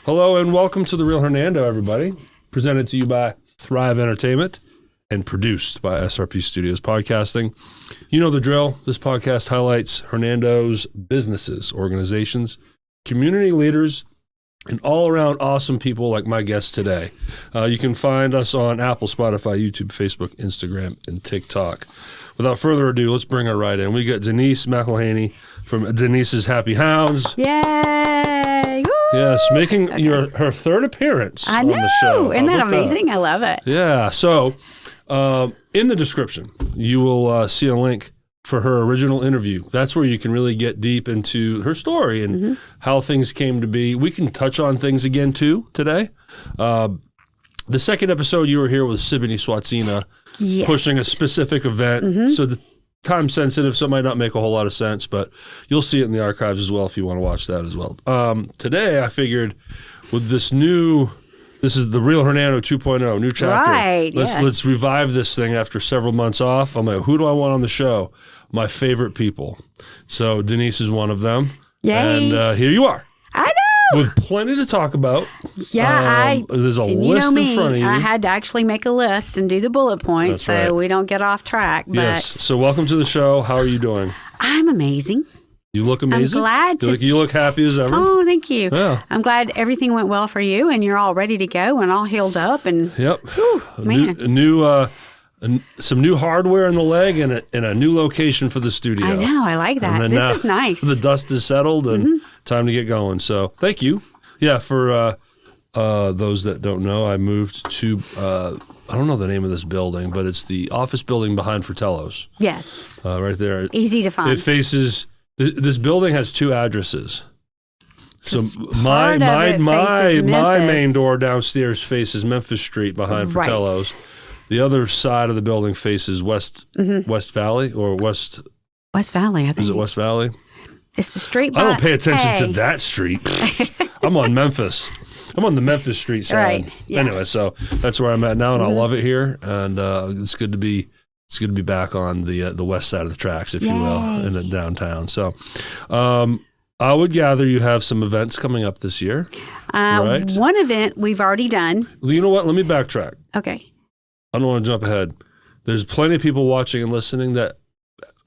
Hello and welcome to the Real Hernando, everybody. Presented to you by Thrive Entertainment and produced by SRP Studios Podcasting. You know the drill. This podcast highlights Hernando's businesses, organizations, community leaders, and all-around awesome people like my guest today. You can find us on Apple, Spotify, YouTube, Facebook, Instagram, and TikTok. Without further ado, let's bring her right in. We got Denise McElhaney from Denise's Happy Hounds. Yay! Woo! Yes, making her third appearance on the show. Isn't that amazing? I love it. Yeah. So in the description, you will see a link for her original interview. That's where you can really get deep into her story and how things came to be. We can touch on things again, too, today. The second episode, you were here with Siboney Swatsina, pushing a specific event. So the time sensitive, so it might not make a whole lot of sense, but you'll see it in the archives as well if you want to watch that as well. Today, I figured with this is the Real Hernando 2.0, new chapter. Right, Let's revive this thing after several months off. I'm like, who do I want on the show? My favorite people. So Denise is one of them. Yay. And here you are. I know. With plenty to talk about. Yeah, there's a list in front of you. I had to actually make a list and do the bullet points so we don't get off track. But yes. So welcome to the show. How are you doing? I'm amazing. You look amazing. I'm glad to. You look happy as ever. Oh, thank you. Yeah. I'm glad everything went well for you and you're all ready to go and all healed up. And yep. Whew, man. Some new hardware in the leg and a new location for the studio. I know. I like that. This is nice. The dust is settled and time to get going. So thank you. Yeah. For those that don't know, I moved to, I don't know the name of this building, but it's the office building behind Fratello's. Yes. Right there. Easy to find. It faces, this building has two addresses. So my main door downstairs faces Memphis Street behind Fratello's. The other side of the building faces West Valley or West Valley, I think. Is it West Valley? It's the street. I don't pay attention to that street. I'm on Memphis. I'm on the Memphis Street side. Right. Yeah. Anyway, so that's where I'm at now, and I love it here. And it's good to be back on the west side of the tracks, if you will, in the downtown. So I would gather you have some events coming up this year, right? One event we've already done. You know what? Let me backtrack. Okay. I don't want to jump ahead. There's plenty of people watching and listening that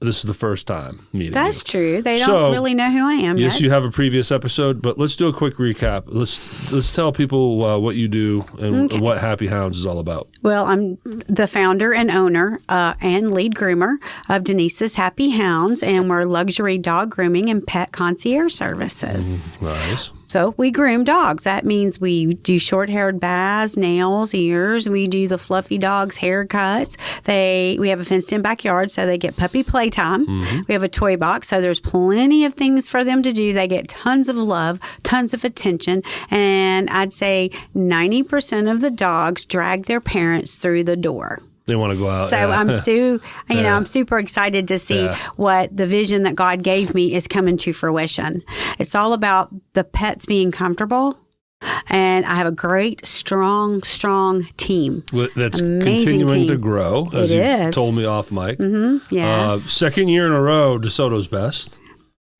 this is the first time meeting That's you. true. They don't really know who I am yet. Yes, you have a previous episode, but let's do a quick recap. Let's tell people what you do and what Happy Hounds is all about. Well, I'm the founder and owner and lead groomer of Denise's Happy Hounds, and we're luxury dog grooming and pet concierge services. Nice. So we groom dogs. That means we do short-haired baths, nails, ears. We do the fluffy dogs' haircuts. We have a fenced-in backyard, so they get puppy playtime. We have a toy box, so there's plenty of things for them to do. They get tons of love, tons of attention, and I'd say 90% of the dogs drag their parents through the door. They want to go out. So I'm super excited to see what the vision that God gave me is coming to fruition. It's all about the pets being comfortable. And I have a great, strong team. That's amazing continuing team to grow, as you told me off mic. Yes. Second year in a row, DeSoto's best.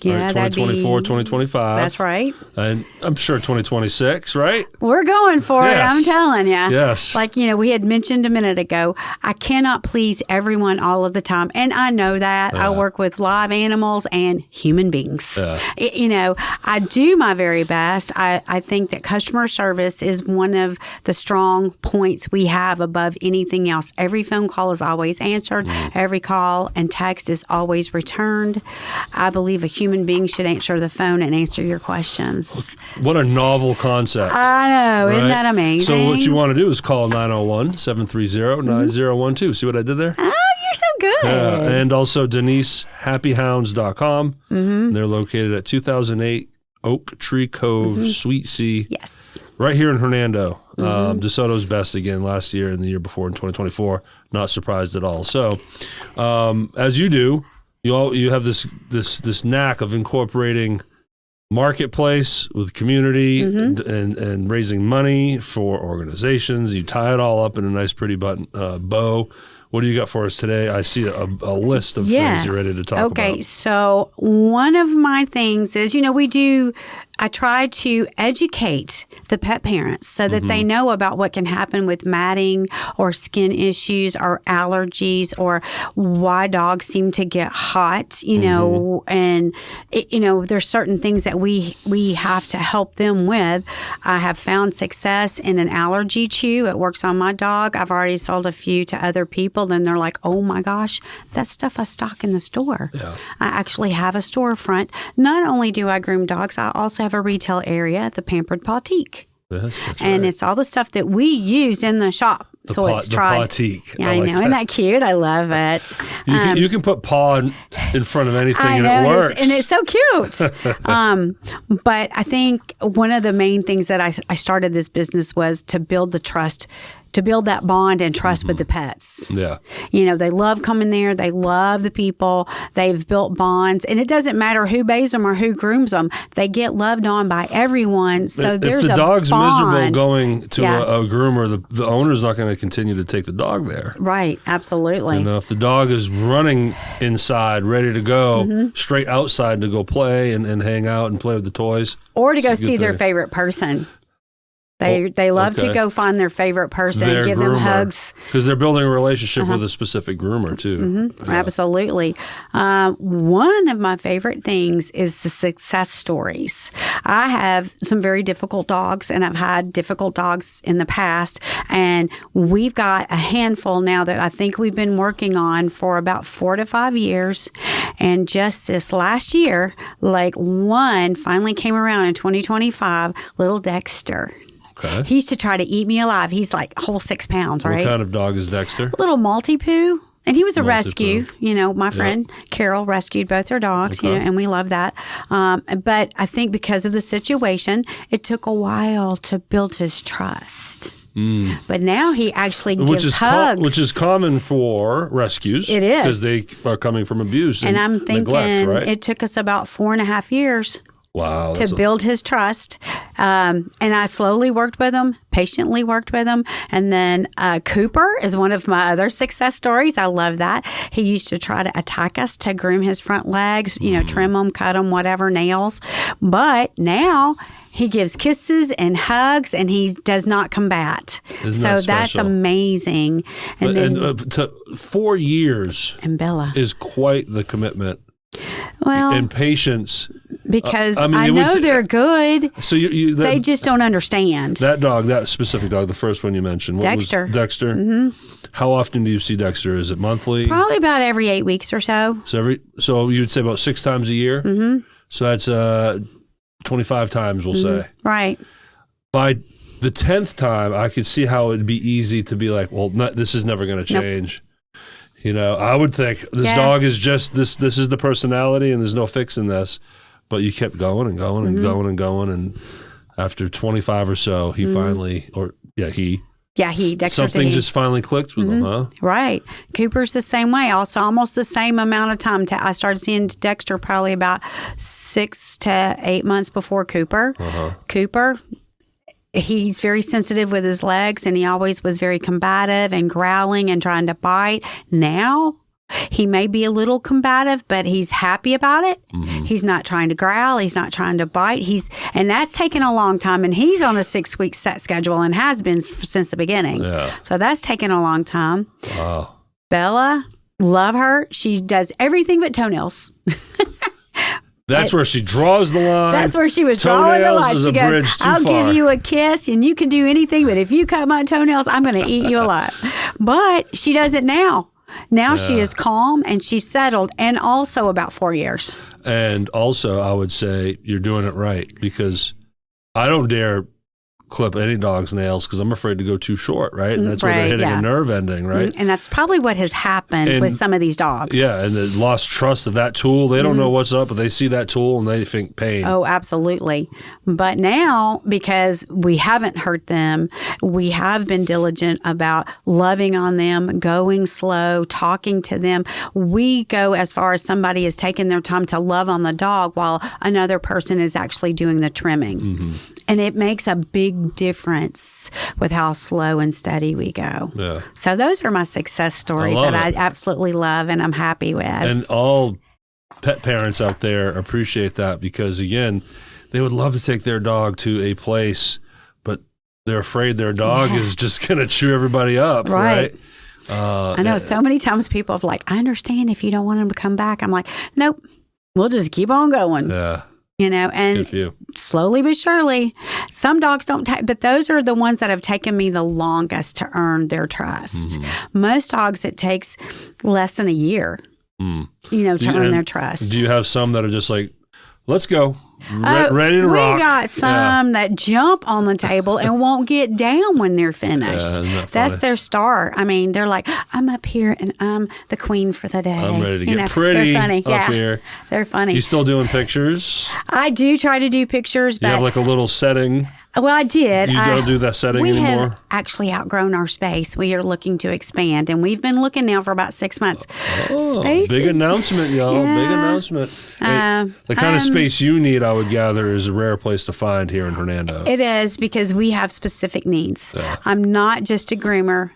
Yeah, right, 2024, 2025. That's right. And I'm sure 2026, right? We're going for it, I'm telling you. Yes. Like, we had mentioned a minute ago, I cannot please everyone all of the time. And I know that. I work with live animals and human beings. I do my very best. I think that customer service is one of the strong points we have above anything else. Every phone call is always answered. Every call and text is always returned. I believe a human being should answer the phone and answer your questions. What a novel concept. I know. Right? Isn't that amazing? So what you want to do is call 901-730-9012. See what I did there? Oh, you're so good. And also DeniseHappyHounds.com. They're located at 2008 Oak Tree Cove, Suite C. Yes. Right here in Hernando. DeSoto's best again last year and the year before in 2024. Not surprised at all. So as you do, you have this knack of incorporating marketplace with community and raising money for organizations. You tie it all up in a nice, pretty bow. What do you got for us today? I see a list of things you're ready to talk about. Okay, so one of my things is, we do I try to educate the pet parents so that they know about what can happen with matting or skin issues or allergies or why dogs seem to get hot, you know, and, there's certain things that we have to help them with. I have found success in an allergy chew. It works on my dog. I've already sold a few to other people. Then they're like, oh my gosh, that's stuff I stock in the store. Yeah. I actually have a storefront. Not only do I groom dogs, I also have a retail area, the Pampered Pik. Yes, that's and right. it's all the stuff that we use in the shop. It's tried. The Yeah, I know. that. Isn't that cute? I love it. You can put paw in front of anything and know, it works. And it's so cute. But I think one of the main things that I started this business was to build the trust, to build that bond and trust with the pets. Yeah. They love coming there. They love the people. They've built bonds. And it doesn't matter who bathes them or who grooms them. They get loved on by everyone. So there's a bond. If the dog's miserable going to a groomer, the owner's not going to continue to take the dog there. Right. Absolutely. If the dog is running inside, ready to go, straight outside to go play and hang out and play with the toys. Or to go see their favorite person. They love to go find their favorite person, give them hugs. Because they're building a relationship with a specific groomer, too. Yeah. Absolutely. One of my favorite things is the success stories. I have some very difficult dogs, and I've had difficult dogs in the past. And we've got a handful now that I think we've been working on for about 4 to 5 years. And just this last year, one finally came around in 2025, little Dexter. Okay. He used to try to eat me alive. He's like whole 6 pounds, right? What kind of dog is Dexter? A little Maltipoo. And he was a rescue. My friend Carol rescued both her dogs, and we love that. But I think because of the situation, it took a while to build his trust. But now he actually gives hugs. Which is common for rescues. It is. Because they are coming from abuse and I'm thinking neglect, right? It took us about 4.5 years. Wow. To build his trust. And I slowly worked with him, patiently worked with him. And then Cooper is one of my other success stories. I love that. He used to try to attack us to groom his front legs, trim them, cut them, whatever, nails. But now he gives kisses and hugs, and he does not combat. That's amazing. And 4 years and Bella is quite the commitment. Well, and patience. Because I know they're good. So they just don't understand. That specific dog, the first one you mentioned. Dexter. Dexter? Mm-hmm. How often do you see Dexter? Is it monthly? Probably about every 8 weeks or so. So you'd say about 6 times a year? Mm-hmm. So that's 25 times, we'll say. Right. By the 10th time, I could see how it'd be easy to be like, well, this is never going to change. Nope. I would think this dog is just this is the personality and there's no fixing this. But you kept going and going and going and going. And after 25 or so, he finally, Dexter's something just finally clicked with him, huh? Right. Cooper's the same way. Also, almost the same amount of time. I started seeing Dexter probably about 6 to 8 months before Cooper. Cooper, he's very sensitive with his legs, and he always was very combative and growling and trying to bite. Now, he may be a little combative, but he's happy about it. Mm-hmm. He's not trying to growl. He's not trying to bite. And that's taken a long time. And he's on a 6-week set schedule and has been since the beginning. Yeah. So that's taken a long time. Wow. Bella, love her. She does everything but toenails. That's where she draws the line. That's where she was drawing the line. She goes, I'll give you a kiss and you can do anything, but if you cut my toenails, I'm going to eat you alive. But she does it now. Now she is calm and she's settled, and also about 4 years. And also, I would say you're doing it right, because I don't dare clip any dog's nails because I'm afraid to go too short, right? And that's where they're hitting a nerve ending, right? And that's probably what has happened with some of these dogs. Yeah, and the lost trust of that tool. They don't know what's up, but they see that tool and they think pain. Oh, absolutely. But now, because we haven't hurt them, we have been diligent about loving on them, going slow, talking to them. We go as far as somebody is taking their time to love on the dog while another person is actually doing the trimming. Mm-hmm. And it makes a big difference with how slow and steady we go. Yeah. So those are my success stories that I absolutely love and I'm happy with. And all pet parents out there appreciate that, because, again, they would love to take their dog to a place, but they're afraid their dog is just going to chew everybody up, right? I know so many times people have like, I understand if you don't want them to come back. I'm like, nope, we'll just keep on going. Yeah. You know, and slowly but surely, some dogs don't take, but those are the ones that have taken me the longest to earn their trust. Most dogs, it takes less than a year, you know, to earn their trust. Do you have some that are just like, let's go, ready to rock? We got some that jump on the table and won't get down when they're finished. That's their star. I mean, they're like, I'm up here and I'm the queen for the day. I'm ready to get pretty. They're funny. Up here. They're funny. You still doing pictures? I do try to do pictures. You have like a little setting? Well, I did. You don't do that setting anymore? We have actually outgrown our space. We are looking to expand, and we've been looking now for about 6 months. Big announcement, y'all. Yeah. Big announcement. The kind of space you need, I would gather, is a rare place to find here in Hernando. It is, because we have specific needs. I'm not just a groomer.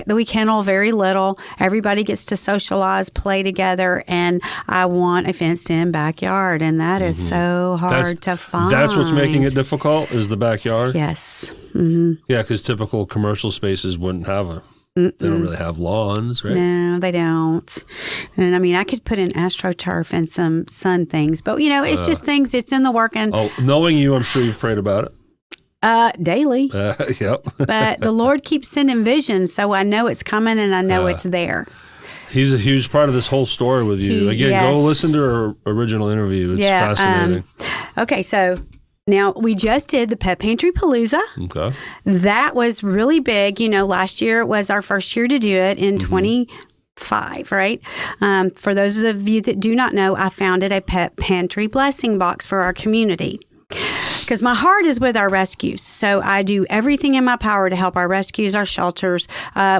We kennel very little. Everybody gets to socialize, play together, and I want a fenced-in backyard, and that is so hard to find. That's what's making it difficult, is the backyard? Yes. Yeah, because typical commercial spaces wouldn't have they don't really have lawns, right? No, they don't. And I mean, I could put in AstroTurf and some sun things, but you know, it's just things, it's in the working. Oh, knowing you, I'm sure you've prayed about it. Daily. Yep. But the Lord keeps sending visions, so I know it's coming and I know it's there. He's a huge part of this whole story with you. Again, go listen to her original interview. It's fascinating. Okay, so now, we just did the Pet Pantry Palooza. Okay. That was really big. You know, last year was our first year to do it in 25, right? For those of you that do not know, I founded a Pet Pantry blessing box for our community, because my heart is with our rescues. So I do everything in my power to help our rescues, our shelters.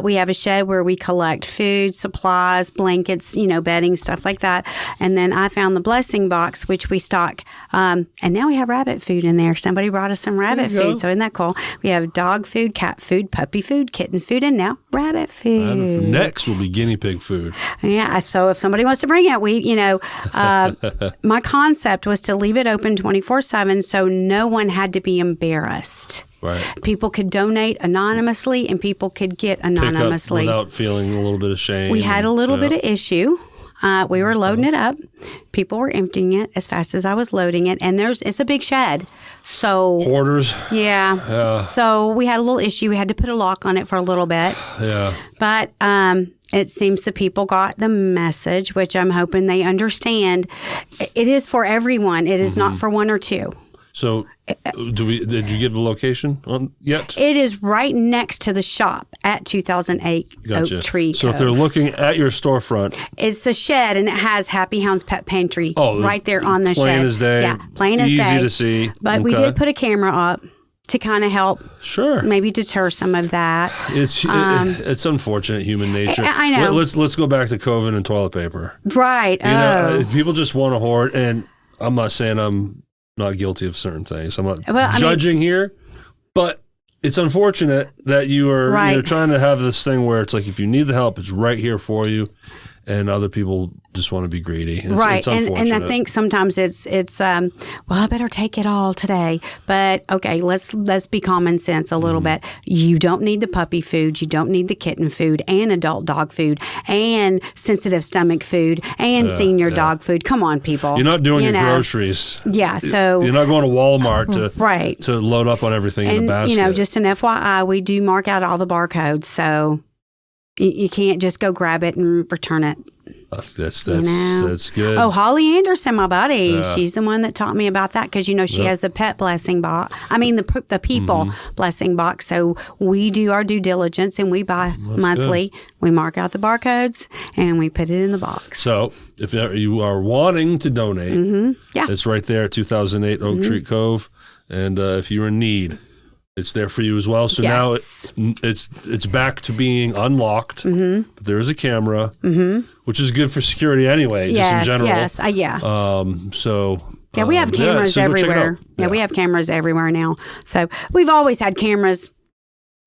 We have a shed where we collect food, supplies, blankets, you know, bedding, stuff like that. And then I found the blessing box, which we stock. And now we have rabbit food in there. Somebody brought us some rabbit food. So isn't that cool? We have dog food, cat food, puppy food, kitten food, and now rabbit food. Next will be guinea pig food. Yeah. So if somebody wants to bring it, my concept was to leave it open 24/7 so no one had to be embarrassed. Right. People could donate anonymously and people could get anonymously. Pick up without feeling a little bit of shame. We had a little bit of issue. We were loading it up. People were emptying it as fast as I was loading it. And it's a big shed. So hoarders. Yeah. So we had a little issue. We had to put a lock on it for a little bit. Yeah. But it seems the people got the message, which I'm hoping they understand. It is for everyone. It is not for one or two. So did you give the location on yet? It is right next to the shop at 2008 Oak Tree Cove. So if they're looking at your storefront. It's a shed, and it has Happy Hounds Pet Pantry right there on the shed. Plain as day. Yeah, plain as day. Easy to see. But we did put a camera up to kind of help maybe deter some of that. It's unfortunate human nature. I know. Let's go back to COVID and toilet paper. Right. You know, people just want to hoard, and I'm not saying I'm not guilty of certain things. I'm not judging here, but it's unfortunate that you're trying to have this thing where it's like, if you need the help, it's right here for you, and other people just want to be greedy. It's unfortunate. And I think sometimes it's well, I better take it all today. But okay, let's be common sense a little bit. You don't need the puppy food, you don't need the kitten food, and adult dog food, and sensitive stomach food, and senior dog food. Come on, people. You're not doing your groceries. Yeah, so you're not going to Walmart to load up on everything in a basket. You know, just an FYI, we do mark out all the barcodes, so you can't just go grab it and return it. That's good. Oh, Holly Anderson, my buddy. She's the one that taught me about that, because, you know, she has the pet blessing box. I mean, the people blessing box. So we do our due diligence, and we buy monthly. Good. We mark out the barcodes, and we put it in the box. So if you are wanting to donate, it's right there at 2008 Oak Tree Cove. And if you're in need, it's there for you as well. So now it's back to being unlocked. But there is a camera, which is good for security anyway, just in general. Yes, we have cameras everywhere. We have cameras everywhere now. So we've always had cameras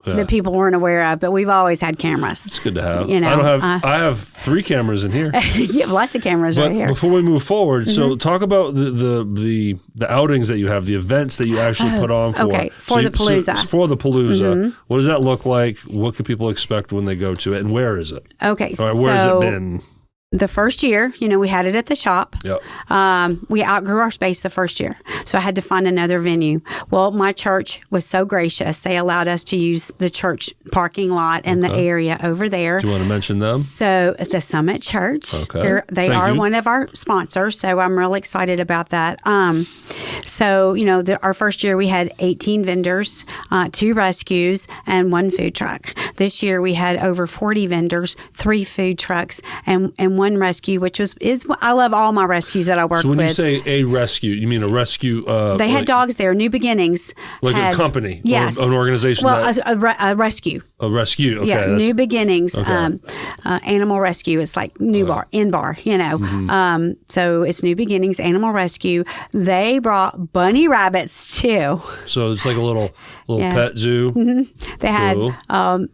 that people weren't aware of, but we've always had cameras. It's good to have. You know, I have 3 cameras in here. You have lots of cameras right here. Before we move forward, so talk about the outings that you have, the events that you actually put on for. Okay, for the Palooza. For the Palooza. What does that look like? What can people expect when they go to it? And where is it? Okay, All right, where has it been? The first year, we had it at the shop. Yep. We outgrew our space the first year, so I had to find another venue. Well, my church was so gracious. They allowed us to use the church parking lot and the area over there. Do you want to mention them? So the Summit Church, they are one of our sponsors, so I'm really excited about that. Our first year we had 18 vendors, 2 rescues, and 1 food truck. This year we had over 40 vendors, 3 food trucks, and 1 rescue, which is I love all my rescues that I work with. So when you say a rescue, you mean a rescue? They had dogs there. New Beginnings, like a company, yes, or an organization. Well, a rescue. A rescue. Okay. Yeah, New Beginnings, Animal Rescue. It's like in-bar. So it's New Beginnings Animal Rescue. They brought bunny rabbits too. So it's like a little pet zoo. Mm-hmm. They had.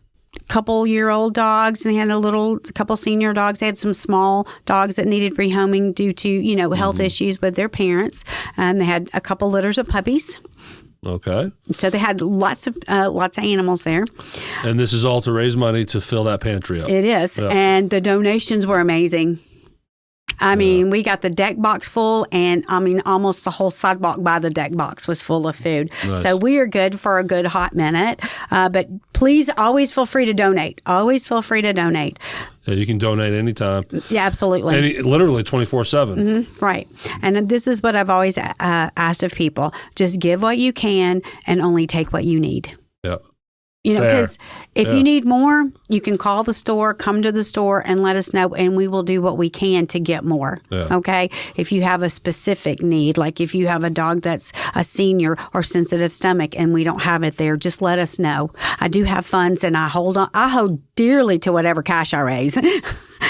Couple-year-old dogs, and they had a couple senior dogs. They had some small dogs that needed rehoming due to health issues with their parents, and they had a couple litters of puppies. Okay. So they had lots of animals there. And this is all to raise money to fill that pantry up. It is, and the donations were amazing. I mean, we got the deck box full, and almost the whole sidewalk by the deck box was full of food. Nice. So we are good for a good hot minute. But please always feel free to donate. Always feel free to donate. Yeah, you can donate anytime. Yeah, absolutely. Literally 24/7. Mm-hmm, right. And this is what I've always asked of people. Just give what you can and only take what you need. Yeah. Because if you need more, you can call the store, come to the store, and let us know, and we will do what we can to get more. Yeah. Okay? If you have a specific need, like if you have a dog that's a senior or sensitive stomach and we don't have it there, just let us know. I do have funds, and I hold dearly to whatever cash I raise.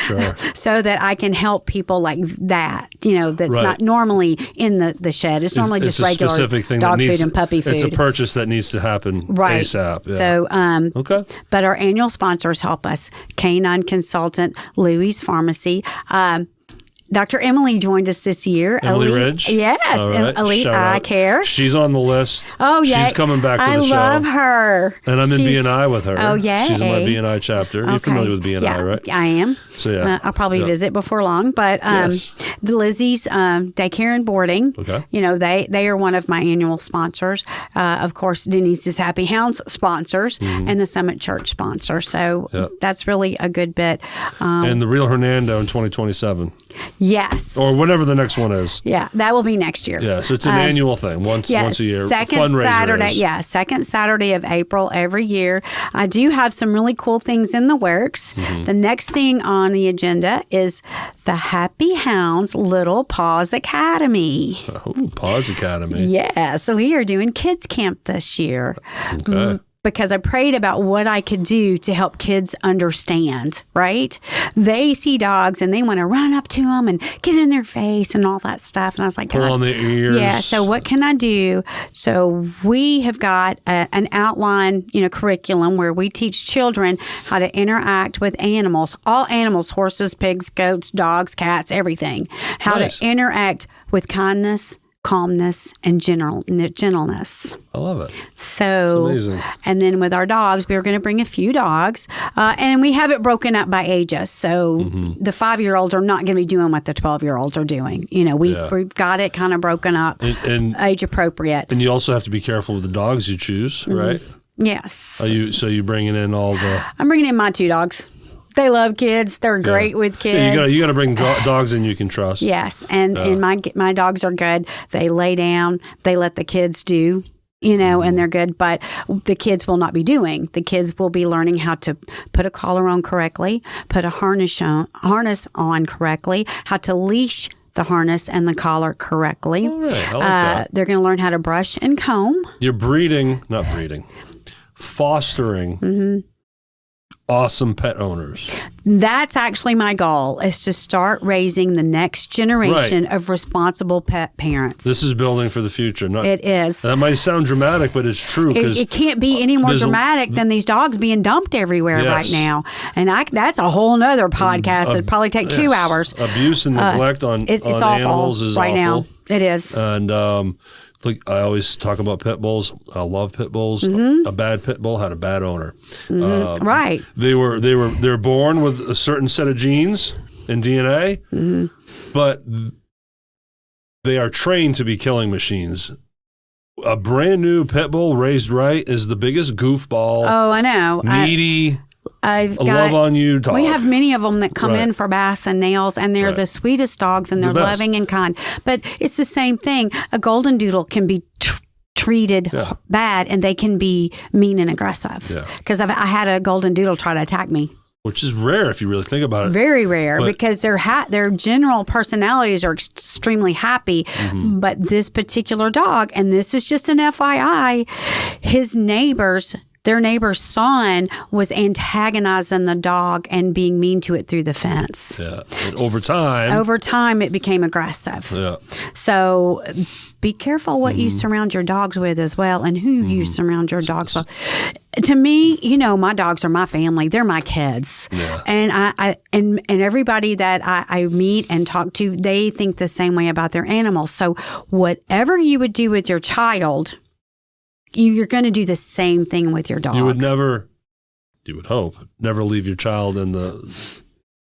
Sure. So that I can help people like that, that's not normally in the shed. It's normally just regular specific thing dog food and puppy food. It's a purchase that needs to happen ASAP. Yeah. So, okay. But our annual sponsors help us. Canine Consultant, Louie's Pharmacy. Dr. Emily joined us this year. Emily Ridge? Yes. Right. Elite Eye Care. She's on the list. Oh, yeah. She's coming back to the show. I love her. And I'm in B&I with her. Oh, yeah. She's in my B&I chapter. Okay. You're familiar with B&I, right? I am. So, yeah. I'll probably visit before long. But the Lizzie's Daycare and Boarding, they are one of my annual sponsors. Of course, Denise's Happy Hounds sponsors and the Summit Church sponsor. So that's really a good bit. And the Real Hernando in 2027. Yes. Or whatever the next one is. Yeah, that will be next year. Yeah, so it's an annual thing, once a year. Second Saturday of April every year. I do have some really cool things in the works. Mm-hmm. The next thing on the agenda is the Happy Hounds Little Paws Academy. Oh, Paws Academy. Yeah, so we are doing kids camp this year. Okay. Because I prayed about what I could do to help kids understand, right? They see dogs and they want to run up to them and get in their face and all that stuff. And I was like, pull on their ears. Yeah, so what can I do? So we have got an outline, curriculum where we teach children how to interact with animals, all animals, horses, pigs, goats, dogs, cats, everything. How to interact with kindness, calmness, and gentleness. I love it. So, it's amazing. And then with our dogs, we were going to bring a few dogs, and we have it broken up by ages. So the 5-year-olds are not going to be doing what the 12-year-olds are doing. We've got it kind of broken up, and age appropriate. And you also have to be careful with the dogs you choose, right? Yes. Are you bringing in all the? I'm bringing in my 2 dogs. They love kids. They're great with kids. Yeah, you got to bring dogs in you can trust. Yes, and my dogs are good. They lay down. They let the kids do, and they're good. But the kids will not be doing. The kids will be learning how to put a collar on correctly, put a harness on correctly, how to leash the harness and the collar correctly. All right, I like that. They're going to learn how to brush and comb. You're fostering awesome pet owners. That's actually my goal, is to start raising the next generation of responsible pet parents. This is building for the future. It is. That might sound dramatic, but it's true. It can't be any more dramatic than these dogs being dumped everywhere right now. And that's a whole nother podcast that'd probably take 2 hours. Abuse and neglect on animals is right awful. Now. It is. And like I always talk about pit bulls. I love pit bulls. A bad pit bull had a bad owner. Right. They're born with a certain set of genes and DNA, but they are trained to be killing machines. A brand new pit bull raised right is the biggest goofball. Oh, I know. Needy. I've got love on you dog. We have many of them that come in for baths and nails, and they're the sweetest dogs, and they're loving and kind. But it's the same thing. A golden doodle can be treated bad, and they can be mean and aggressive. Because I had a golden doodle try to attack me. Which is rare if you really think about it. Very rare, because their general personalities are extremely happy. But this particular dog, and this is just an FYI, their neighbor's son was antagonizing the dog and being mean to it through the fence. Yeah. And over time, it became aggressive. Yeah. So be careful what you surround your dogs with as well, and who you surround your dogs with. To me, my dogs are my family. They're my kids. Yeah. And I everybody that I meet and talk to, they think the same way about their animals. So whatever you would do with your child, you're going to do the same thing with your dog. You would hope, never leave your child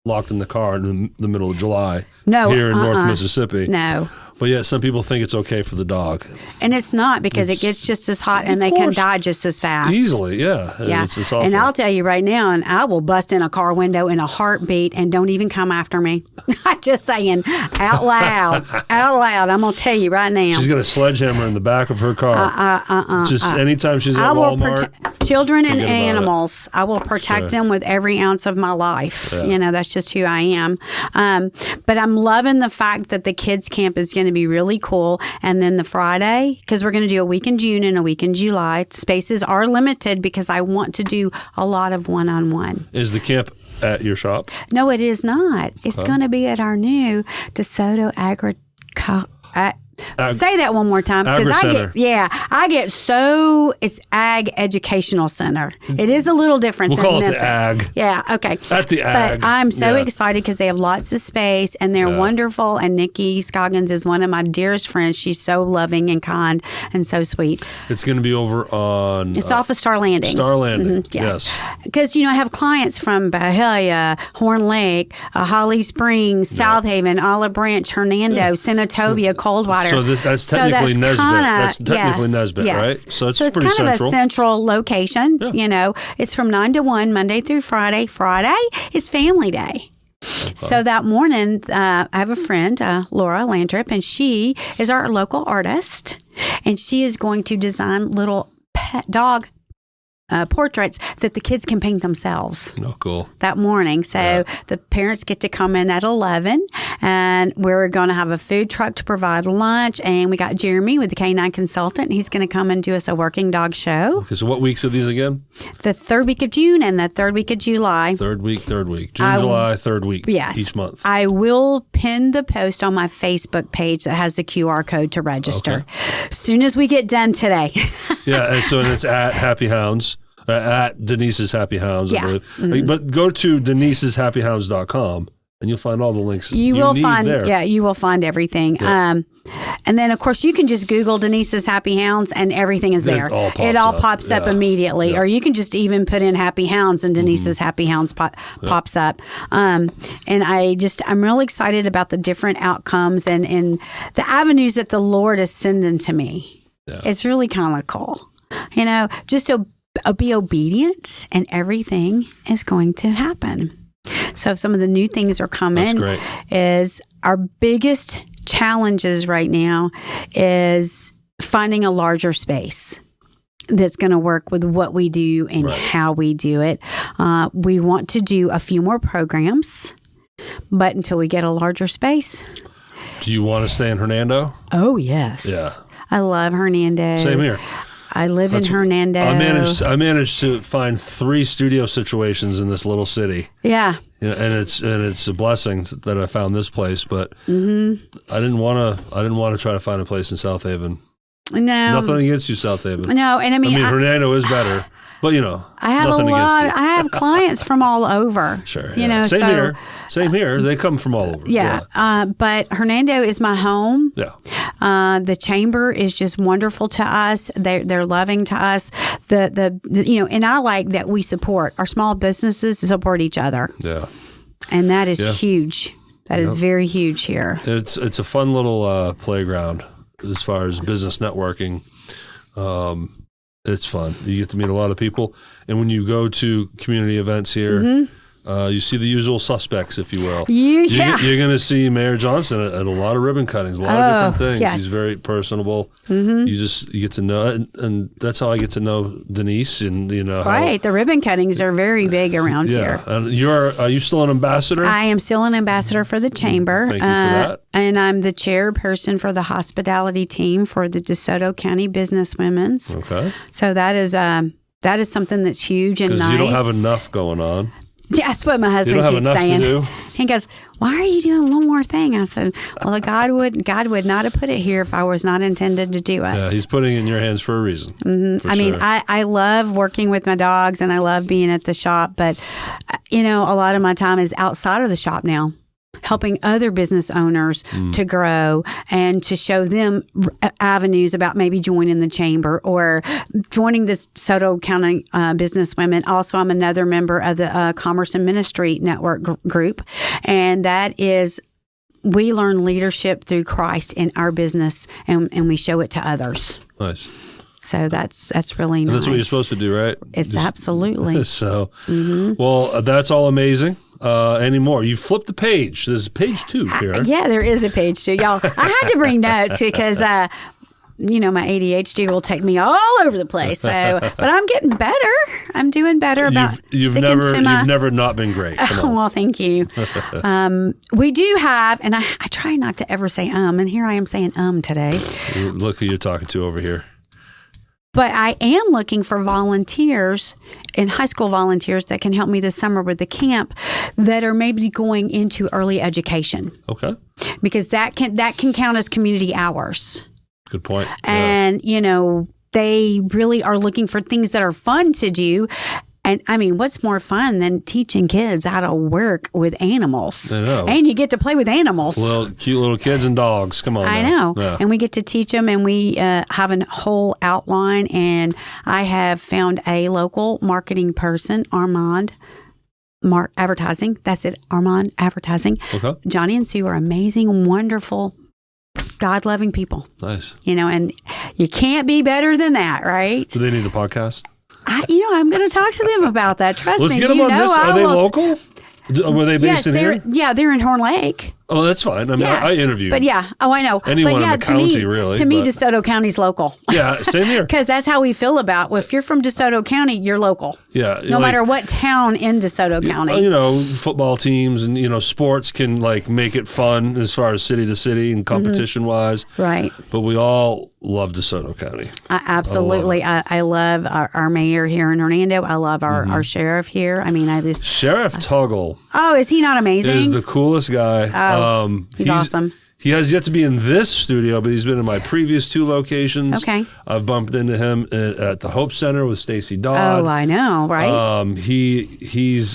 locked in the car in the middle of July here in North Mississippi. No. But yet some people think it's okay for the dog. And it's not, because it gets just as hot and they can die just as fast. Easily, yeah. It's awful. And I'll tell you right now, and I will bust in a car window in a heartbeat, and don't even come after me. I'm just saying, out loud, I'm going to tell you right now. She's got a sledgehammer in the back of her car. Anytime she's at Walmart. Children and animals, I will protect them with every ounce of my life. Yeah. That's just who I am. But I'm loving the fact that the kids camp is going to be really cool. And then the Friday, because we're going to do a week in June and a week in July. Spaces are limited because I want to do a lot of one-on-one. Is the camp at your shop? No, it is not. It's going to be at our new DeSoto Agricenter. Say that one more time, because it's Ag Educational Center. It is a little different. We'll call it the Ag. Yeah, okay. At the Ag. But I'm so excited because they have lots of space and they're wonderful. And Nikki Scoggins is one of my dearest friends. She's so loving and kind and so sweet. It's going to be over on. It's off of Star Landing. Star Landing. Yes. Because I have clients from Bahia, Horn Lake, Holly Springs, South Haven, Olive Branch, Hernando, Senatobia, Coldwater. So that's technically Nesbitt. That's technically Nesbitt, right? So it's pretty kind central. Of a central location. Yeah. It's from 9 to 1, Monday through Friday. Friday is family day. So that morning, I have a friend, Laura Landrip, and she is our local artist, and she is going to design little pet dog portraits that the kids can paint themselves. Oh, cool. That morning. So the parents get to come in at 11, and we're going to have a food truck to provide lunch. And we got Jeremy with the Canine Consultant. He's going to come and do us a working dog show. Okay, so what weeks are these again? The third week of June and the third week of July. Third week. June, July, third week. Yes. Each month. I will pin the post on my Facebook page that has the QR code to register. As soon as we get done today. Yeah, and so it's at Happy Hounds. At Denise's Happy Hounds, I believe. Mm-hmm. But go to deniseshappyhounds.com and you'll find all the links you will find there. Yeah, you will find everything. Yeah. And then, of course, you can just Google Denise's Happy Hounds and everything is there. It all pops up immediately. Yeah. Or you can just even put in Happy Hounds and Denise's Happy Hounds pops up. And I'm really excited about the different outcomes and the avenues that the Lord is sending to me. Yeah. It's really kind of cool. Just to be obedient, and everything is going to happen. So some of the new things are coming. Is our biggest challenges right now is finding a larger space that's going to work with what we do and how we do it. We want to do a few more programs, but until we get a larger space. Do you want to stay in Hernando? Oh, yes. Yeah. I love Hernando. Same here. I live in Hernando. I managed to find 3 studio situations in this little city. Yeah. And it's a blessing that I found this place, but I didn't want to try to find a place in South Haven. No. Nothing against you, South Haven. No, and I mean Hernando is better. But I have I have clients from all over. Sure. Same here. They come from all over. Yeah. But Hernando is my home. Yeah. The chamber is just wonderful to us. They're loving to us. And I like that we support our small businesses to support each other. Yeah. And that is huge. That is very huge here. It's a fun little playground as far as business networking. It's fun. You get to meet a lot of people. And when you go to community events here, you see the usual suspects, if you will. You're going to see Mayor Johnson at a lot of ribbon cuttings, a lot of different things. Yes. He's very personable. You get to know, and that's how I get to know Denise. And right. The ribbon cuttings are very big around here. And are you still an ambassador? I am still an ambassador for the chamber. Thank you for that. And I'm the chairperson for the hospitality team for the DeSoto County Businesswomen's. Okay. So that is something that's huge and nice. Because you don't have enough going on. Yeah, that's what my husband keeps saying. To do? He goes, "Why are you doing one more thing?" I said, "Well, God would not have put it here if I was not intended to do it." Yeah, He's putting it in your hands for a reason. I mean, I love working with my dogs and I love being at the shop, but a lot of my time is outside of the shop now, helping other business owners to grow and to show them avenues about maybe joining the chamber or joining this DeSoto County Businesswomen. Also, I'm another member of the Commerce and Ministry Network group, and that is we learn leadership through Christ in our business, and we show it to others. Nice. So that's really nice. And that's what you're supposed to do, right? It's absolutely. So, well, that's all amazing. Any more? You flip the page. There's page 2 here. Yeah, there is a page 2, y'all. I had to bring notes because, my ADHD will take me all over the place. So, but I'm getting better. I'm doing better about you've never not been great. Well, thank you. We do have, and I try not to ever say and here I am saying today. Look who you're talking to over here. But I am looking for volunteers and high school volunteers that can help me this summer with the camp that are maybe going into early education. Okay. Because that can count as community hours. Good point. And, they really are looking for things that are fun to do. And I mean, what's more fun than teaching kids how to work with animals? I know. And you get to play with animals. Well, cute little kids and dogs. Come on. I know. Yeah. And we get to teach them, and we have a whole outline. And I have found a local marketing person, Armand Advertising. That's it, Armand Advertising. Okay. Johnny and Sue are amazing, wonderful, God-loving people. Nice. And you can't be better than that, right? Do they need a podcast? I'm going to talk to them about that. Trust me. Let's get them on this. Are they local? Were they based in here? Yeah, they're in Horn Lake. Oh, that's fine. I mean, I interviewed. But I know. Anyone in the county, really. To me, DeSoto County's local. Yeah, same here. Because that's how we feel about, if you're from DeSoto County, you're local. Yeah. No matter what town in DeSoto County. Football teams and, sports can make it fun as far as city to city and competition wise. Right. But we all love DeSoto County. Absolutely. I love our mayor here in Hernando. I love our sheriff here. I mean, Sheriff Tuggle. Oh, is he not amazing? Is the coolest guy. He's awesome. He has yet to be in this studio, but he's been in my previous 2 locations. Okay. I've bumped into him at the Hope Center with Stacy Dodd. Oh, I know, right? He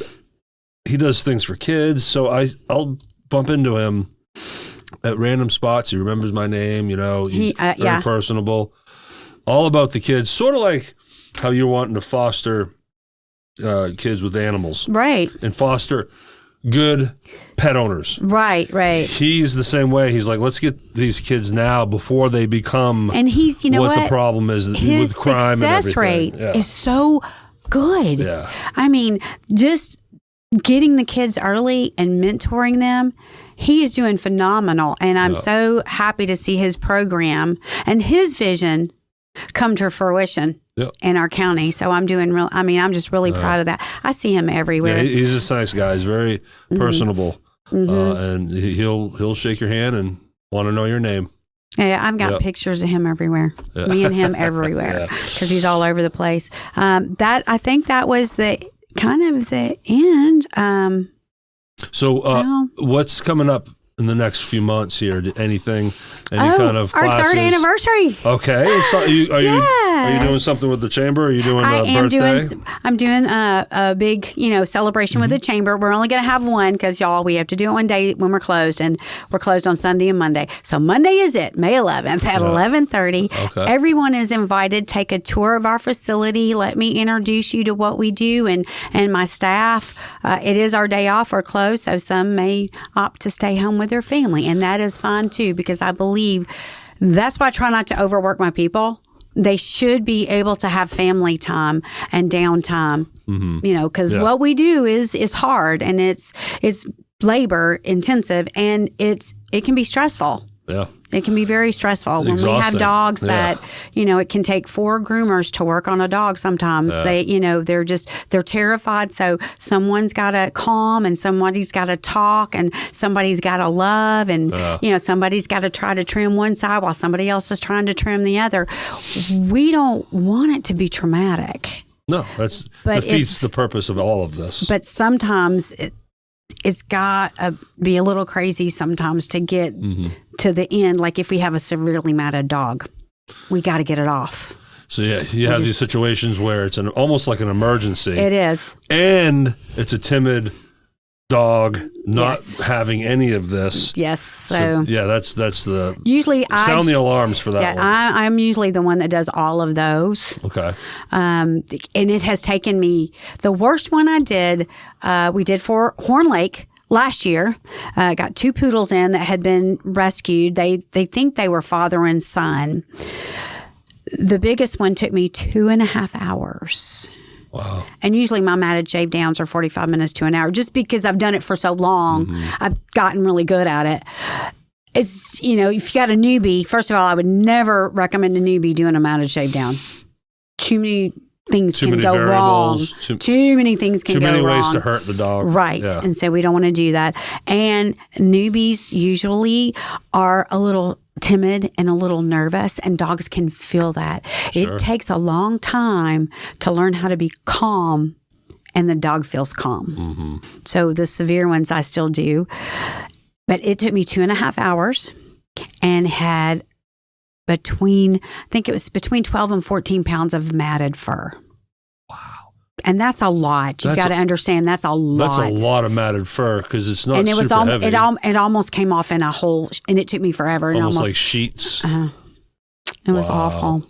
does things for kids, so I'll bump into him at random spots. He remembers my name, he's very personable. All about the kids, sort of like how you're wanting to foster kids with animals. Right. And foster good pet owners. Right. He's the same way. He's like, let's get these kids now before they become and he's, what the problem is his with crime and everything. Success rate is so good. Yeah. I mean, just getting the kids early and mentoring them, he is doing phenomenal. And I'm so happy to see his program and his vision come to fruition in our county. So I'm just really proud of that. I see him everywhere. Yeah, he's just a nice guy. He's very personable. And he'll shake your hand and want to know your name. Yeah, I've got pictures of him everywhere. Yeah. Me and him everywhere because he's all over the place. I think that was the kind of the end. What's coming up in the next few months here? Anything? Any kind of our classes? 3rd anniversary. Okay. So are you doing something with the chamber? Are you doing a birthday? I'm doing a big, celebration with the chamber. We're only going to have one because, y'all, we have to do it one day when we're closed, and we're closed on Sunday and Monday. So Monday is it, May 11th at 11:30. Okay. Everyone is invited. Take a tour of our facility. Let me introduce you to what we do and my staff. It is our day off. We're closed, so some may opt to stay home with their family, and that is fine too, because I believe that's why I try not to overwork my people. They should be able to have family time and downtime, because what we do is hard, and it's labor intensive, and it can be stressful. Yeah. It can be very stressful. When we have dogs that, it can take 4 groomers to work on a dog sometimes. Yeah. They're terrified. So someone's got to calm, and somebody's got to talk, and somebody's got to love, and, somebody's got to try to trim one side while somebody else is trying to trim the other. We don't want it to be traumatic. No, that defeats the purpose of all of this. But sometimes it's got to be a little crazy sometimes to get to the end. Like if we have a severely matted dog, we got to get it off. So you have these situations where it's almost like an emergency. It is. And it's a timid dog not having any of this. Yes. So that's the usually sound the alarms for that one. I'm usually the one that does all of those. Okay. And it has taken me, the worst one I did, we did for Horn Lake last year. Got 2 poodles in that had been rescued. They think they were father and son. The biggest one took me 2.5 hours. Wow. And usually my matted shave downs are 45 minutes to an hour, just because I've done it for so long. I've gotten really good at it. It's, if you got a newbie, first of all, I would never recommend a newbie doing a matted shave down. Too many things can go wrong. Too many things can go wrong. Too many ways to hurt the dog. Right. Yeah. And so we don't want to do that. And newbies usually are a little timid and a little nervous, and dogs can feel that. Sure. It takes a long time to learn how to be calm, and the dog feels calm. So the severe ones I still do. But it took me 2.5 hours and had between 12 and 14 pounds of matted fur. Wow. And that's a lot. You've got to understand that's a lot. That's a lot of matted fur because it's not super heavy. It almost came off in a hole, and it took me forever. Almost like sheets. It was awful.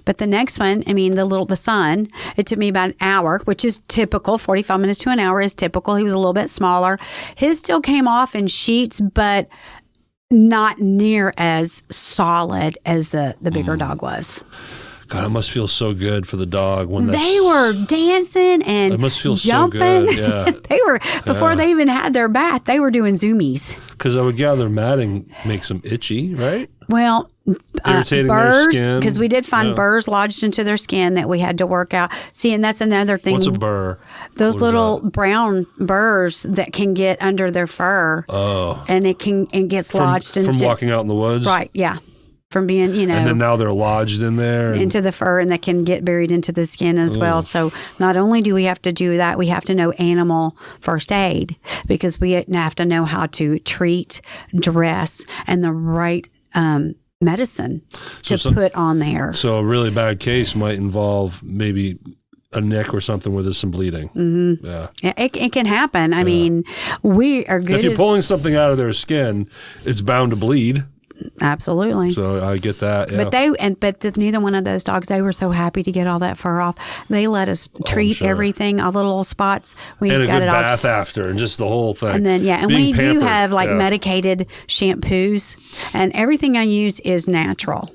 But the next one, the son, it took me about an hour, which is typical. 45 minutes to an hour is typical. He was a little bit smaller. His still came off in sheets, but not near as solid as the bigger dog was. God, it must feel so good for the dog when they were dancing and it must feel jumping. So good. Yeah. They were before they even had their bath. They were doing zoomies. Because I would gather matting makes them itchy, right? Well, irritating burrs, their skin. Because we did find burrs lodged into their skin that we had to work out. See, and that's another thing. What's a burr? Those little brown burrs that can get under their fur. Oh, and it gets lodged into from walking out in the woods. Right? Yeah. From being, and then now they're lodged in there. Into the fur, and they can get buried into the skin as well. So not only do we have to do that, we have to know animal first aid, because we have to know how to treat, dress, and the right medicine to put on there. So a really bad case might involve maybe a nick or something where there's some bleeding. Mm-hmm. Yeah, it can happen. I mean, we are good. If you're pulling something out of their skin, it's bound to bleed. Absolutely. So I get that. Yeah. But neither one of those dogs, they were so happy to get all that fur off. They let us treat everything, all the little spots. We and a got good it bath after, and just the whole thing. And then and being we pampered. do have medicated shampoos, and everything I use is natural.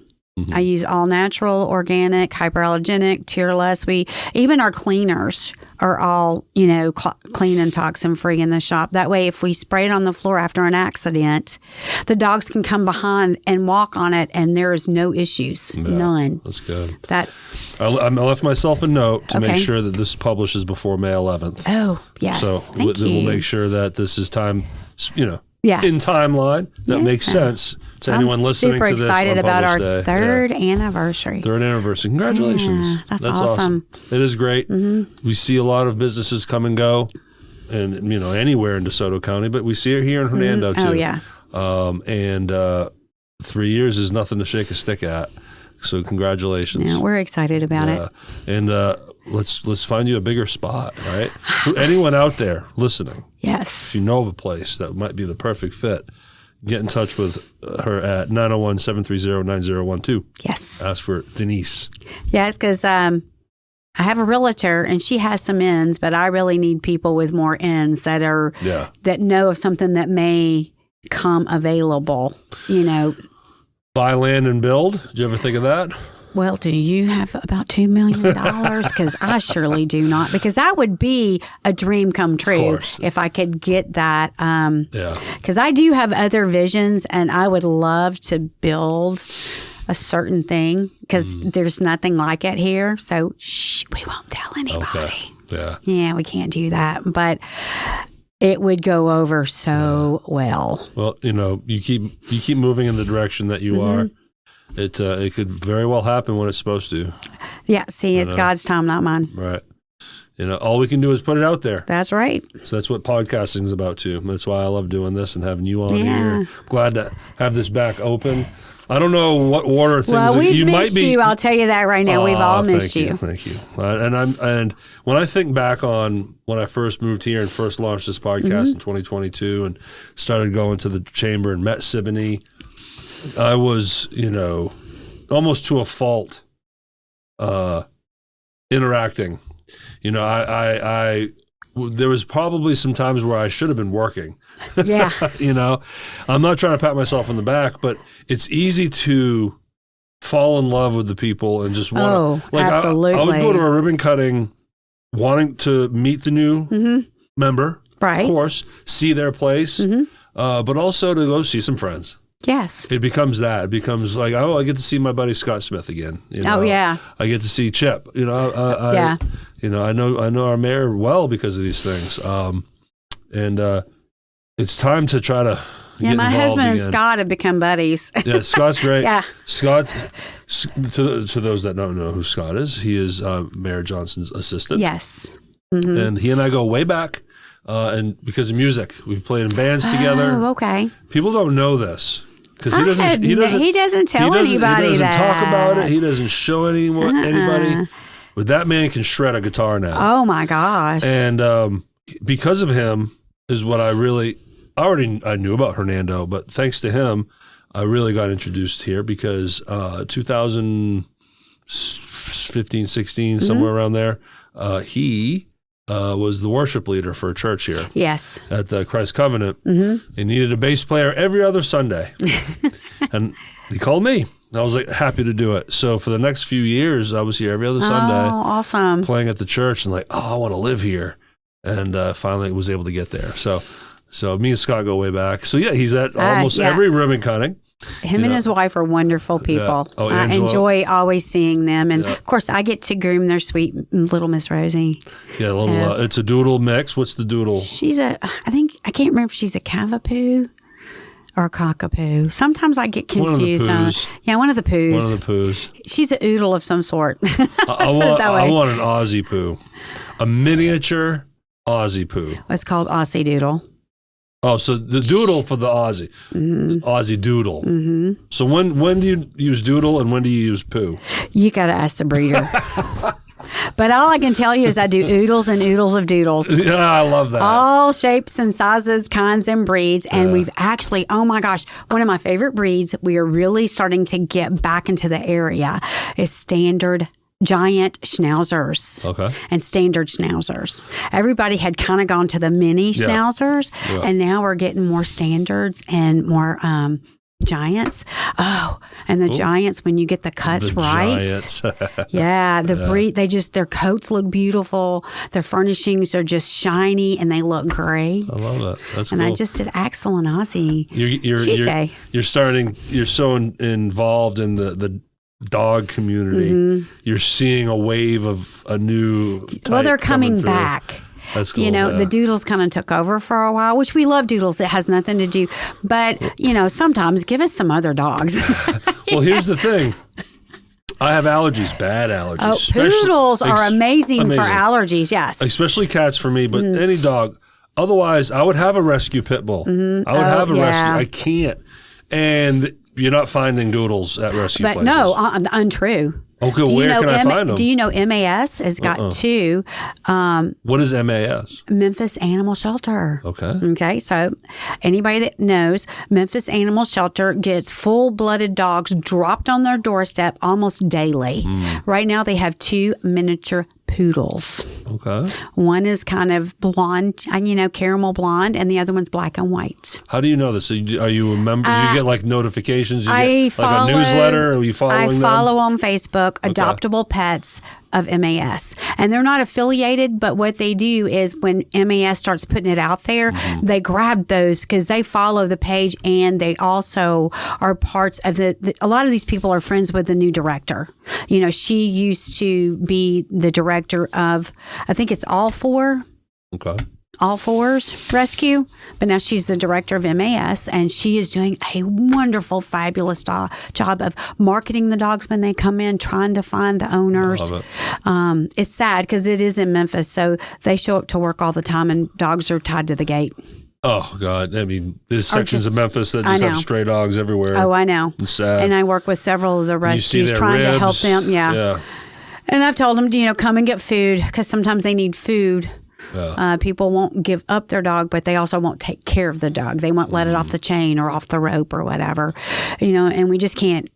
I use all natural, organic, hyperallergenic, tearless. Even our cleaners are all, clean and toxin free in the shop. That way, if we spray it on the floor after an accident, the dogs can come behind and walk on it, and there is no issues, none. That's good. I left myself a note to make sure that this publishes before May 11th. Oh, yes. So Thank you. We'll make sure that this is time, in timeline. That makes sense to anyone listening to this super excited about our Day. third anniversary. Third anniversary. Congratulations. Yeah, that's awesome. It is great. Mm-hmm. We see a lot of businesses come and go, and anywhere in DeSoto County, but we see it here in Hernando too. Oh yeah. And 3 years is nothing to shake a stick at. So congratulations. Yeah, we're excited about it. And let's find you a bigger spot, right? Anyone out there listening, yes, if you know of a place that might be the perfect fit, get in touch with her at 901-730-9012. Yes. Ask for Denise. Yes, because I have a realtor and she has some ends, but I really need people with more ends that know of something that may come available, Buy land and build. Did you ever think of that? Well, do you have about $2 million? Because I surely do not. Because that would be a dream come true if I could get that. Because I do have other visions, and I would love to build a certain thing because there's nothing like it here. So we won't tell anybody. Okay. Yeah, we can't do that. But it would go over so well. Well, you keep moving in the direction that you are. It could very well happen when it's supposed to. Yeah, see, it's God's time, not mine. Right. All we can do is put it out there. That's right. So that's what podcasting is about too. That's why I love doing this and having you on here. I'm glad to have this back open. I don't know what order things. Well, we've might missed be. you. I'll tell you that right now. We've all missed you. Thank you. And when I think back on when I first moved here and first launched this podcast in 2022 and started going to the chamber and met Siboney, I was, almost to a fault, interacting. There was probably some times where I should have been working. Yeah. I'm not trying to pat myself on the back, but it's easy to fall in love with the people and just want to. Absolutely. I would go to a ribbon cutting wanting to meet the new member, right? Of course, see their place, but also to go see some friends. Yes. It becomes that. It becomes like, I get to see my buddy Scott Smith again. Oh, yeah. I get to see Chip. I know our mayor well because of these things. It's time to try to get my involved husband again. and Scott have become buddies. Yeah, Scott's great. Yeah. Scott, to those that don't know who Scott is, he is Mayor Johnson's assistant. Yes. And he and I go way back. And because of music, we've played in bands together. Oh, okay. People don't know this. Because he doesn't tell anybody that. He doesn't talk about it. He doesn't show anybody. But that man can shred a guitar now. Oh my gosh! And because of him is what I knew about Hernando, but thanks to him, I really got introduced here because 2015, 16, somewhere around there, he was the worship leader for a church here. Yes. At the Christ Covenant. He needed a bass player every other Sunday. And he called me. I was happy to do it. So for the next few years, I was here every other Sunday. Oh, awesome. Playing at the church and I want to live here. And finally was able to get there. So me and Scott go way back. So yeah, he's at almost every ribbon cutting. Him and his wife are wonderful people. Yeah. Oh, I enjoy always seeing them. And of course, I get to groom their sweet little Miss Rosie. Yeah, it's a doodle mix. What's the doodle? I can't remember if she's a cavapoo or a cockapoo. Sometimes I get confused. One of the poos. One of the poos. One of the poos. She's a oodle of some sort. I want an Aussie poo. A miniature Aussie poo. It's called Aussie Doodle. Oh, so the doodle for the Aussie. Aussie doodle. So when do you use doodle and when do you use poo? You got to ask the breeder. But all I can tell you is I do oodles and oodles of doodles. Yeah, I love that. All shapes and sizes, kinds and breeds. And we've actually, oh my gosh, one of my favorite breeds we are really starting to get back into the area is standard giant schnauzers and standard schnauzers. Everybody had kind of gone to the mini schnauzers, and now we're getting more standards and more giants. Oh, and the giants, when you get the cuts right. The breed, their coats look beautiful. Their furnishings are just shiny and they look great. I love that. That's and cool. I just did Axel and Ozzy Tuesday. You're so involved in the dog community. You're seeing a wave of a new type they're coming through. back. That's cool. The Doodles kind of took over for a while, which we love Doodles. It has nothing to do. But, sometimes give us some other dogs. Well, here's the thing. I have allergies, bad allergies. Poodles are amazing for allergies, yes. Especially cats for me, but any dog. Otherwise, I would have a rescue pit bull. I would have a rescue. I can't. And you're not finding Doodles at rescue places. But no, untrue. Okay, where can I find them? Do you know MAS has got two? What is MAS? Memphis Animal Shelter. Okay, so anybody that knows, Memphis Animal Shelter gets full-blooded dogs dropped on their doorstep almost daily. Right now they have 2 miniature poodles. Okay. One is kind of blonde, caramel blonde, and the other one's black and white. How do you know this? Are you a member? You get like notifications? I get like a newsletter? Are you following them? I follow on Facebook, Adoptable Pets of MAS. And they're not affiliated, but what they do is when MAS starts putting it out there, they grab those because they follow the page, and they also are parts of a lot of these people are friends with the new director. She used to be the director of, I think it's All Four. Okay. All Fours Rescue, but now she's the director of MAS, and she is doing a wonderful, fabulous job of marketing the dogs when they come in, trying to find the owners. I love it. It's sad because it is in Memphis, so they show up to work all the time, and dogs are tied to the gate. Oh, God. I mean, there's sections of Memphis that just have stray dogs everywhere. Oh, I know. It's sad. And I work with several of the rescues trying to help them. Yeah. And I've told them, come and get food because sometimes they need food. Yeah. People won't give up their dog, but they also won't take care of the dog. They won't let it off the chain or off the rope or whatever, and we just can't.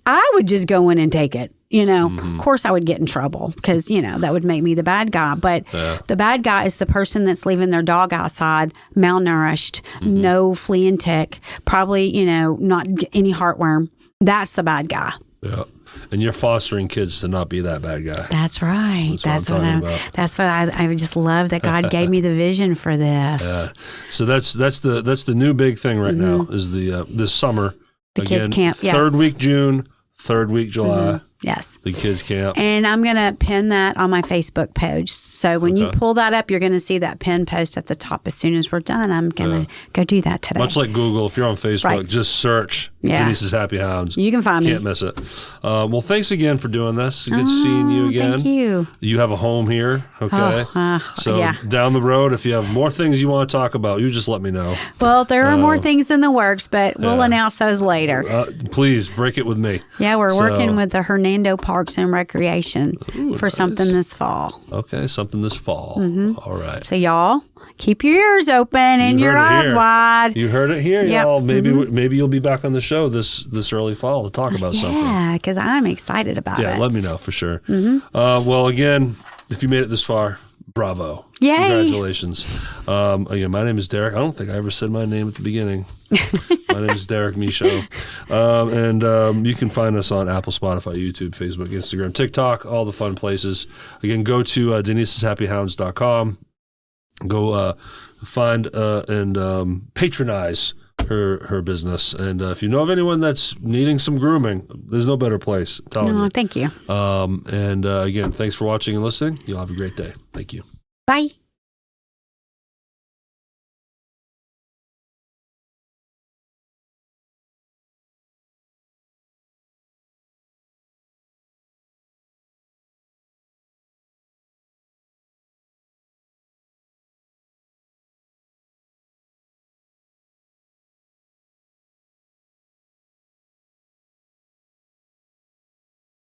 I would just go in and take it. Of course I would get in trouble because, that would make me the bad guy. But the bad guy is the person that's leaving their dog outside, malnourished, no flea and tick, probably, not any heartworm. That's the bad guy. Yeah. And you're fostering kids to not be that bad guy. That's right. That's what I just love that God gave me the vision for this. Yeah. So that's the new big thing right now is the this summer. The kids camp, yes. 3rd week June, 3rd week July. Yes. The kids camp. And I'm going to pin that on my Facebook page. So when you pull that up, you're going to see that pin post at the top. As soon as we're done, I'm going to go do that today. Much like Google, if you're on Facebook, just search Denise's Happy Hounds. You can find me. Can't miss it. Well, thanks again for doing this. Good seeing you again. Thank you. You have a home here, okay? So down the road, if you have more things you want to talk about, you just let me know. Well, there are more things in the works, but we'll announce those later. Please, break it with me. Yeah, we're working with the Hernando Parks and Recreation for something this fall. Okay, something this fall. All right. So y'all, keep your ears open and your eyes wide. You heard it here, y'all. Maybe you'll be back on the show this early fall to talk about something. Yeah, because I'm excited about it. Yeah, let me know for sure. Well, again, if you made it this far, bravo. Yay. Congratulations. Again, my name is Derrick. I don't think I ever said my name at the beginning. My name is Derrick Michaud. And you can find us on Apple, Spotify, YouTube, Facebook, Instagram, TikTok, all the fun places. Again, go to DenisesHappyHounds.com. Go find and patronize her business. And if you know of anyone that's needing some grooming, there's no better place. I'm telling you. Thank you. And again, thanks for watching and listening. You'll have a great day. Thank you. Bye.